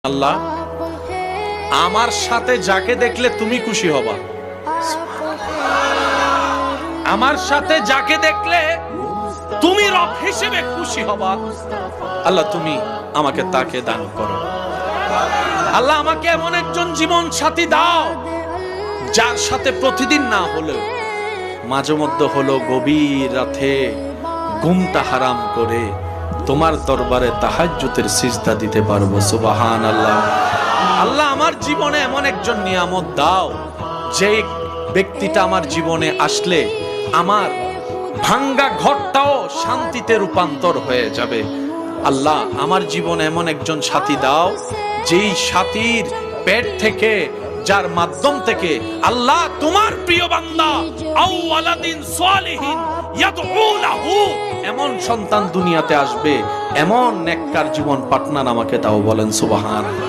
আল্লাহ, আমার সাথে যাকে দেখলে তুমি খুশি হবা, আমার সাথে যাকে দেখলে তুমি রব হিসেবে খুশি হবা, আল্লাহ তুমি আমাকে তাকে দান করো। আল্লাহ আমাকে এমন একজন জীবন সাথী দাও যার সাথে প্রতিদিন না হলেও মাঝে মধ্যে হলো গভীর রাতে ঘুমটা হারাম করে তোমার দরবারে তাহাজ্জুদের সিজদা দিতে পারবো। সুবহানাল্লাহ। আল্লাহ আমার জীবনে এমন একজন নিয়ামত দাও যে ব্যক্তিটা আমার জীবনে আসলে আমার ভাঙ্গা ঘরটাও শান্তিতে রূপান্তর হয়ে যাবে। আল্লাহ আমার জীবনে এমন একজন সাথী দাও যেই সাথীর পেট থেকে, যার মাধ্যম থেকে আল্লাহ তোমার প্রিয় বান্দা আও ওয়ালাদিন সালিহিন ইয়াদউ লাহু, এমন সন্তান দুনিয়াতে আসবে, এমন নেককার জীবন পার্টনার আমাকে দাও। বলেন সুবহানাল্লাহ।